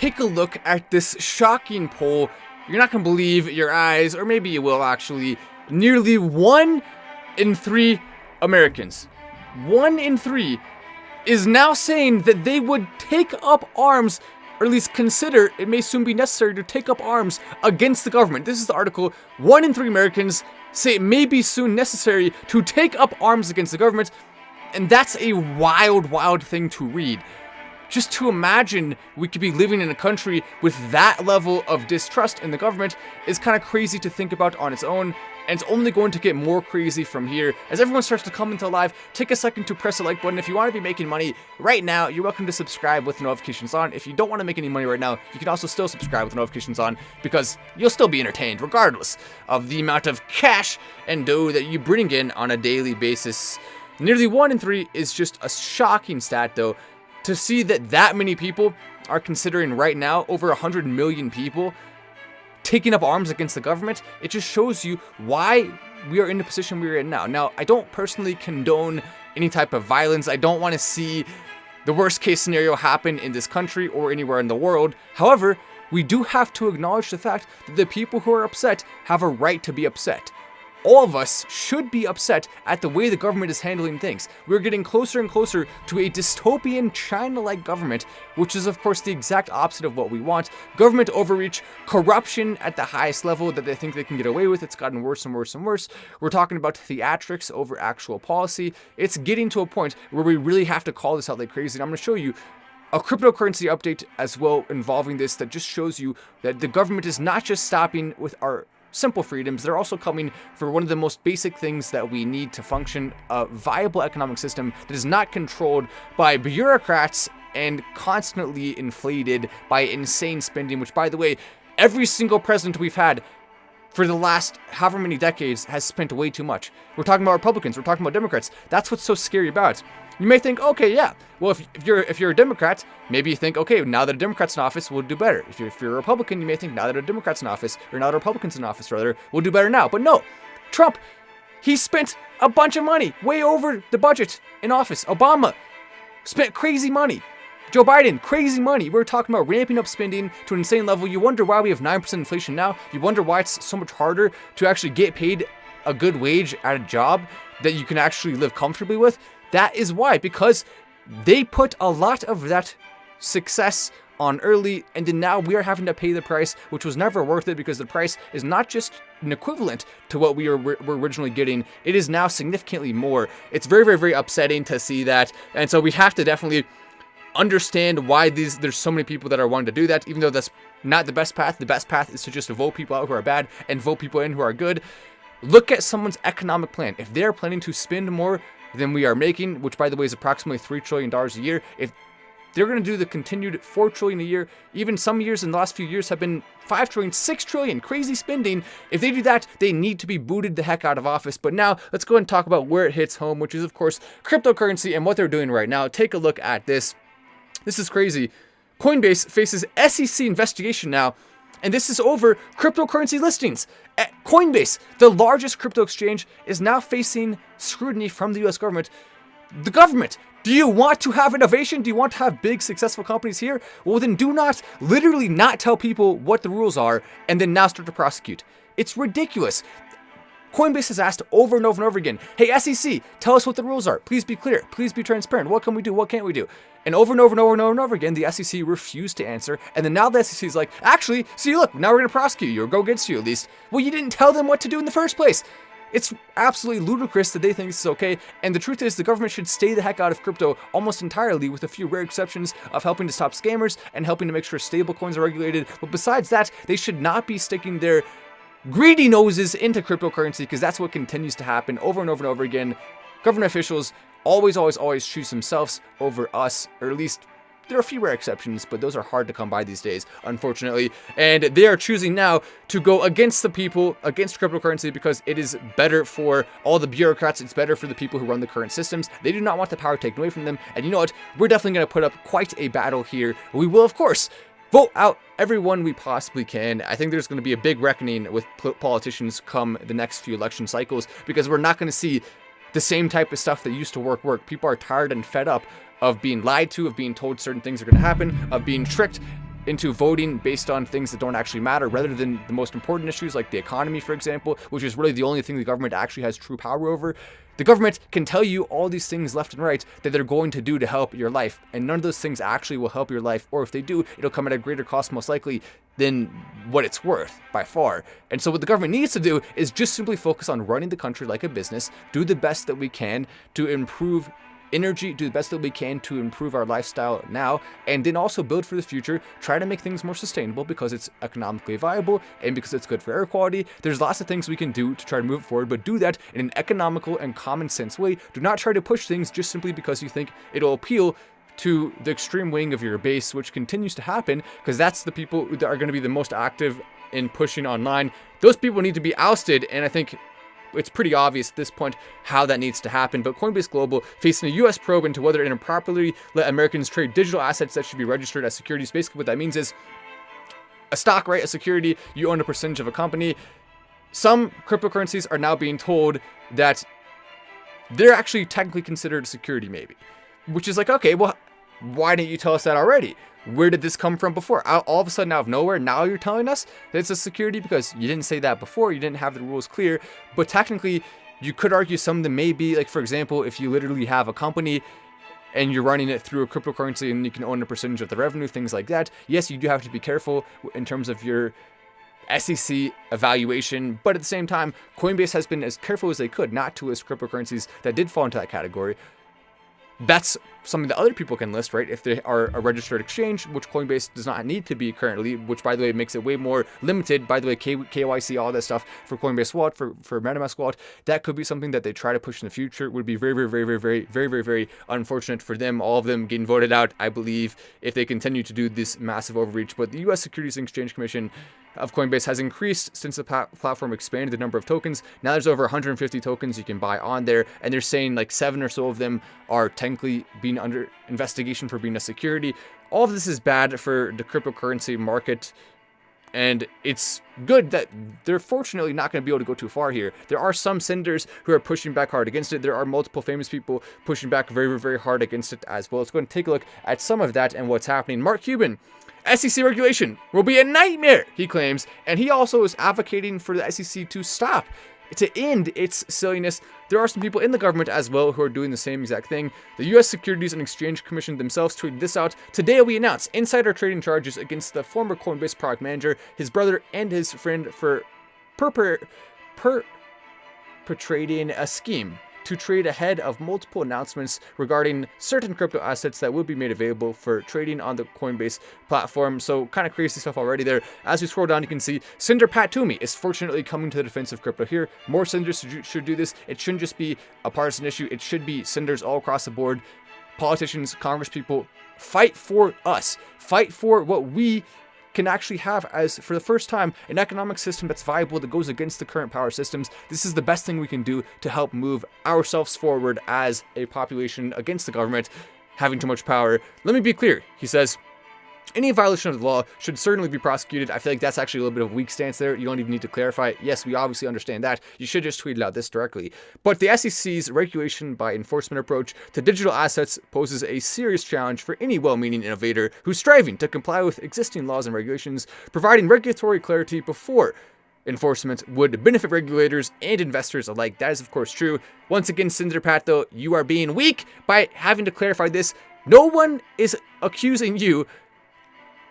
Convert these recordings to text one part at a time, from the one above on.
take a look at this shocking poll. You're not going to believe your eyes, or maybe you will actually. Nearly 1 in 3 Americans, 1 in 3, is now saying that they would take up arms, or at least consider it may soon be necessary to take up arms against the government. This is the article. 1 in 3 Americans say it may be soon necessary to take up arms against the government. And that's a wild, wild thing to read. Just to imagine we could be living in a country with that level of distrust in the government is kind of crazy to think about on its own. And it's only going to get more crazy from here. As everyone starts to come into live, take a second to press the like button. If you want to be making money right now, you're welcome to subscribe with notifications on. If you don't want to make any money right now, you can also still subscribe with notifications on, because you'll still be entertained regardless of the amount of cash and dough that you bring in on a daily basis. Nearly 1 in 3 is just a shocking stat, though. To see that many people are considering right now, over 100 million people, taking up arms against the government, it just shows you why we are in the position we're in now. Now, I don't personally condone any type of violence. I don't want to see the worst case scenario happen in this country or anywhere in the world. However, we do have to acknowledge the fact that the people who are upset have a right to be upset. All of us should be upset at the way the government is handling things. We're getting closer and closer to a dystopian China-like government, which is of course the exact opposite of what we want. Government overreach, corruption at the highest level that they think they can get away with. It's gotten worse and worse and worse. We're talking about theatrics over actual policy. It's getting to a point where we really have to call this out like crazy. And I'm going to show you a cryptocurrency update as well involving this that just shows you that the government is not just stopping with our simple freedoms, they're also coming for one of the most basic things that we need to function, a viable economic system that is not controlled by bureaucrats and constantly inflated by insane spending, which, by the way, every single president we've had for the last however many decades has spent way too much. We're talking about Republicans, we're talking about Democrats. That's what's so scary about it. You may think, okay, yeah, well, if you're a Democrat, maybe you think, okay, now that a Democrat's in office, we'll do better. If you're a Republican, you may think, now that a Democrat's in office, or now that a Republican's in office, rather, we'll do better now. But no, Trump, he spent a bunch of money, way over the budget in office. Obama spent crazy money. Joe Biden, crazy money. We're talking about ramping up spending to an insane level. You wonder why we have 9% inflation now. You wonder why it's so much harder to actually get paid a good wage at a job that you can actually live comfortably with. That is why, because they put a lot of that success on early, and then now we are having to pay the price, which was never worth it, because the price is not just an equivalent to what we were originally getting. It is now significantly more. It's very, very, very upsetting to see that, and so we have to definitely understand why there's so many people that are wanting to do that, even though that's not the best path. The best path is to just vote people out who are bad and vote people in who are good. Look at someone's economic plan. If they're planning to spend more than we are making, which by the way is approximately $3 trillion a year, if they're going to do the continued $4 trillion a year, even some years in the last few years have been $5 trillion, $6 trillion, crazy spending. If they do that, they need to be booted the heck out of office. But now let's go ahead and talk about where it hits home, which is of course cryptocurrency and what they're doing right now. Take a look at this. This is crazy. Coinbase faces SEC investigation now, and this is over cryptocurrency listings. Coinbase, the largest crypto exchange, is now facing scrutiny from the US government. The government, do you want to have innovation? Do you want to have big, successful companies here? Well, then do not, literally not tell people what the rules are and then now start to prosecute. It's ridiculous. Coinbase has asked over and over and over again, hey, SEC, tell us what the rules are. Please be clear. Please be transparent. What can we do? What can't we do? And over and over and over and over and over again, the SEC refused to answer. And then now the SEC is like, actually, see, look, now we're going to prosecute you or go against you at least. Well, you didn't tell them what to do in the first place. It's absolutely ludicrous that they think this is okay. And the truth is the government should stay the heck out of crypto almost entirely, with a few rare exceptions of helping to stop scammers and helping to make sure stable coins are regulated. But besides that, they should not be sticking their greedy noses into cryptocurrency, because that's what continues to happen over and over and over again. Government officials always choose themselves over us, or at least there are a few rare exceptions, but those are hard to come by these days, unfortunately. And they are choosing now to go against the people, against cryptocurrency, because it is better for all the bureaucrats. It's better for the people who run the current systems. They do not want the power taken away from them. And you know what? We're definitely going to put up quite a battle here. We will, of course, vote out everyone we possibly can. I think there's going to be a big reckoning with politicians come the next few election cycles, because we're not going to see the same type of stuff that used to work. People are tired and fed up of being lied to, of being told certain things are going to happen, of being tricked into voting based on things that don't actually matter rather than the most important issues like the economy, for example, which is really the only thing the government actually has true power over. The government can tell you all these things left and right that they're going to do to help your life, and none of those things actually will help your life, or if they do, it'll come at a greater cost most likely than what it's worth by far. And so what the government needs to do is just simply focus on running the country like a business, do the best that we can to improve energy, do the best that we can to improve our lifestyle now, and then also build for the future, try to make things more sustainable because it's economically viable and because it's good for air quality. There's lots of things we can do to try to move it forward, but do that in an economical and common sense way. Do not try to push things just simply because you think it'll appeal to the extreme wing of your base, which continues to happen because that's the people that are going to be the most active in pushing online. Those people need to be ousted, and I think it's pretty obvious at this point how that needs to happen. But Coinbase Global facing a U.S. probe into whether it improperly let Americans trade digital assets that should be registered as securities. Basically what that means is a stock, right? A security, you own a percentage of a company. Some cryptocurrencies are now being told that they're actually technically considered a security maybe. Which is like, okay, well, why didn't you tell us that already? Where did this come from before? All of a sudden, out of nowhere, now you're telling us that it's a security because you didn't say that before. You didn't have the rules clear. But technically, you could argue some of them may be, like, for example, if you literally have a company and you're running it through a cryptocurrency and you can own a percentage of the revenue, things like that. Yes, you do have to be careful in terms of your SEC evaluation, but at the same time, Coinbase has been as careful as they could not to list cryptocurrencies that did fall into that category. That's something that other people can list, right? If they are a registered exchange, which Coinbase does not need to be currently, which, by the way, makes it way more limited. By the way, KYC, all that stuff for Coinbase Wallet, for MetaMask Wallet, that could be something that they try to push in the future. It would be very unfortunate for them, all of them getting voted out, I believe, if they continue to do this massive overreach. But the U.S. Securities and Exchange Commission of Coinbase has increased since the platform expanded the number of tokens. Now there's over 150 tokens you can buy on there, and they're saying like 7 or so of them are technically being under investigation for being a security. All of this is bad for the cryptocurrency market, and it's good that they're fortunately not going to be able to go too far here. There are some senators who are pushing back hard against it. There are multiple famous people pushing back very hard against it as well. Let's go and take a look at some of that and what's happening. Mark Cuban, SEC regulation will be a nightmare, he claims, and he also is advocating for the SEC to stop, to end its silliness. There are some people in the government as well who are doing the same exact thing. The U.S. Securities and Exchange Commission themselves tweeted this out. Today we announce insider trading charges against the former Coinbase product manager, his brother, and his friend for perpetrating a scheme to trade ahead of multiple announcements regarding certain crypto assets that will be made available for trading on the Coinbase platform. So kind of crazy stuff already there. As we scroll down, you can see Senator Pat Toomey is fortunately coming to the defense of crypto here. More senators should do this. It shouldn't just be a partisan issue. It should be senators all across the board, politicians, congresspeople. Fight for us. Fight for what we can actually have as, for the first time, an economic system that's viable, that goes against the current power systems. This is the best thing we can do to help move ourselves forward as a population against the government having too much power. Let me be clear, he says, any violation of the law should certainly be prosecuted. I feel like that's actually a little bit of a weak stance there. You don't even need to clarify it. Yes, we obviously understand that. You should just tweet it out this directly. But the SEC's regulation by enforcement approach to digital assets poses a serious challenge for any well-meaning innovator who's striving to comply with existing laws and regulations. Providing regulatory clarity before enforcement would benefit regulators and investors alike. That is, of course, true. Once again, Senator Pat, though, you are being weak by having to clarify this. No one is accusing you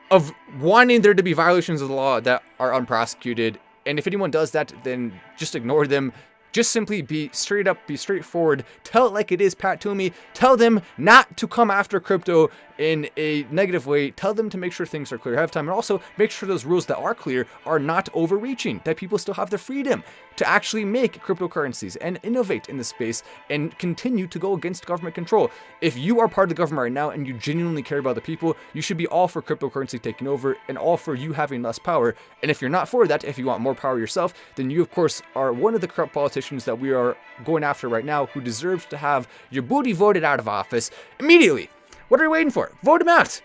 of wanting there to be violations of the law that are unprosecuted. And if anyone does that, then just ignore them. Just simply be straight up, be straightforward. Tell it like it is, Pat Toomey. Tell them not to come after crypto in a negative way. Tell them to make sure things are clear ahead of time. And also make sure those rules that are clear are not overreaching. That people still have the freedom to actually make cryptocurrencies and innovate in the space and continue to go against government control. If you are part of the government right now and you genuinely care about the people, you should be all for cryptocurrency taking over and all for you having less power. And if you're not for that, if you want more power yourself, then you, of course, are one of the corrupt politicians that we are going after right now who deserves to have your booty voted out of office immediately. What are you waiting for? Vote him out.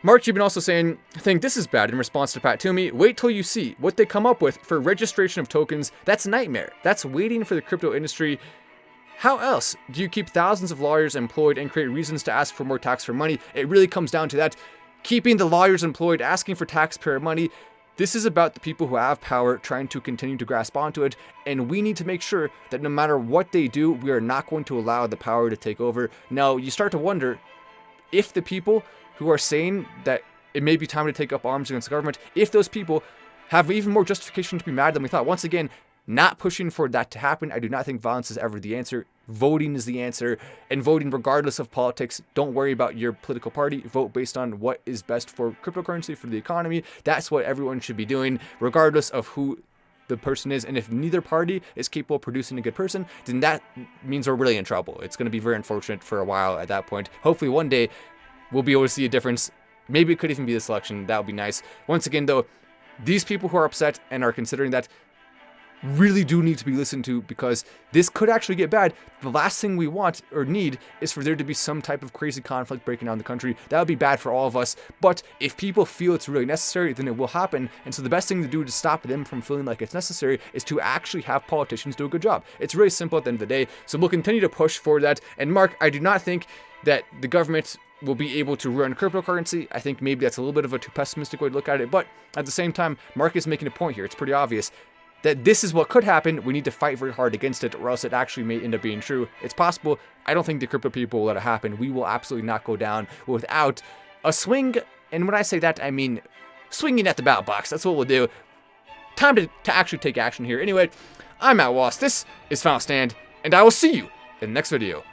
Mark Cuban also saying, I think this is bad in response to Pat Toomey. Wait till you see what they come up with for registration of tokens. That's a nightmare. That's waiting for the crypto industry. How else do you keep thousands of lawyers employed and create reasons to ask for more tax for money? It really comes down to that. keeping the lawyers employed, asking for taxpayer money. This is about the people who have power trying to continue to grasp onto it, and we need to make sure that no matter what they do, we are not going to allow the power to take over. Now, you start to wonder if the people who are saying that it may be time to take up arms against the government, if those people have even more justification to be mad than we thought. Once again, not pushing for that to happen. I do not think violence is ever the answer. Voting is the answer, and voting regardless of politics. Don't worry about your political party. Vote based on what is best for cryptocurrency, for the economy. That's what everyone should be doing, regardless of who the person is. And if neither party is capable of producing a good person, then that means we're really in trouble. It's going to be very unfortunate for a while at that point. Hopefully one day we'll be able to see a difference. Maybe it could even be this election. That would be nice. Once again, though, these people who are upset and are considering that really do need to be listened to, because this could actually get bad. The last thing we want or need is for there to be some type of crazy conflict breaking down the country. That would be bad for all of us. But if people feel it's really necessary, then it will happen. And so the best thing to do to stop them from feeling like it's necessary is to actually have politicians do a good job. It's really simple at the end of the day. So we'll continue to push for that. And Mark, I do not think that the government will be able to run cryptocurrency. I think maybe that's a little bit of a too pessimistic way to look at it. But at the same time, Mark is making a point here. It's pretty obvious that this is what could happen. We need to fight very hard against it, or else it actually may end up being true. It's possible. I don't think the crypto people will let it happen. We will absolutely not go down without a swing. And when I say that, I mean swinging at the ballot box. That's what we'll do. Time to actually take action here. Anyway, I'm Wallace. This is Final Stand, and I will see you in the next video.